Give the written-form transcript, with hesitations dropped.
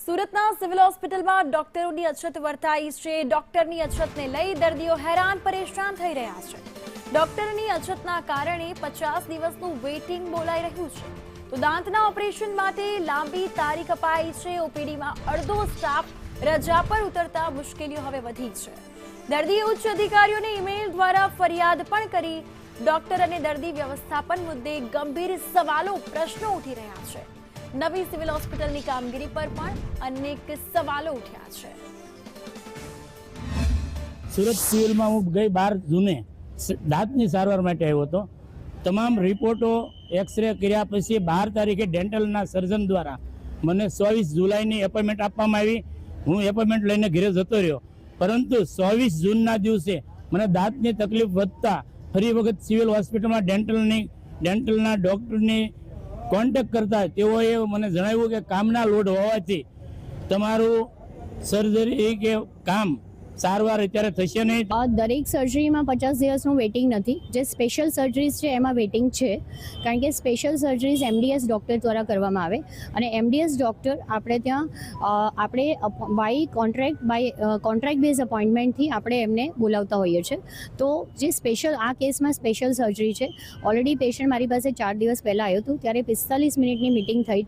સુરતના સિવિલ હોસ્પિટલમાં ડોક્ટરોની અછત વર્તાઈ છે। ડોક્ટરની અછતને લઈ દર્દીઓ હેરાન પરેશાન થઈ રહ્યા છે। ડોક્ટરની અછતના કારણે 50 દિવસનું વેઇટિંગ બોલાઈ રહ્યું છે। તો દાંતના ઓપરેશન માટે લાંબી તારીખ અપાઈ છે। ઓપીડીમાં અડધો સ્ટાફ રજા પર ઉતરતા મુશ્કેલીઓ હવે વધી છે। દર્દીએ ઉચ્ચ અધિકારીઓને ઈમેલ દ્વારા ફરિયાદ પણ કરી। ડોક્ટર અને દર્દી વ્યવસ્થાપન મુદ્દે ગંભીર સવાલો પ્રશ્નો ઉઠી રહ્યા છે। નવી સિવિલ હોસ્પિટલની કામગીરી પર પણ અનેક સવાલો ઉઠ્યા છે। સુરત સિવિલમાં હું ગઈ 12 જૂને દાંતની સારવાર માટે આવ્યો હતો। તમામ રિપોર્ટો એક્સરે કર્યા પછી 12 તારીખે ડેન્ટલના સર્જન દ્વારા મને 24 જુલાઈની એપોઇન્ટમેન્ટ આપવામાં આવી। હું એપોઇન્ટમેન્ટ લઈને ઘરે જતો રહ્યો, પરંતુ 24 જૂનના દિવસે મને દાંતની તકલીફ વધતા ફરી વખત સિવિલ હોસ્પિટલમાં ડેન્ટલના ડૉક્ટરની કોન્ટેક્ટ કરતા તેઓએ મને જણાવ્યું કે કામના લોડ હોવાથી તમારું સર્જરી કે સારવાર અત્યારે થશે નહીં। દરેક સર્જરીમાં 50 દિવસનું વેઇટિંગ નથી। જે સ્પેશિયલ સર્જરીઝ છે એમાં વેઇટિંગ છે, કારણ કે સ્પેશિયલ સર્જરીઝ MDS ડૉક્ટર દ્વારા કરવામાં આવે અને MDS ડૉક્ટર આપણે ત્યાં કોન્ટ્રાક્ટ બેઝ અપોઇન્ટમેન્ટથી આપણે એમને બોલાવતા હોઈએ છીએ। તો જે સ્પેશિયલ આ કેસમાં સ્પેશિયલ સર્જરી છે, ઓલરેડી પેશન્ટ મારી પાસે 4 દિવસ પહેલાં આવ્યું હતું, ત્યારે 45 મિનિટની મિટિંગ થઈ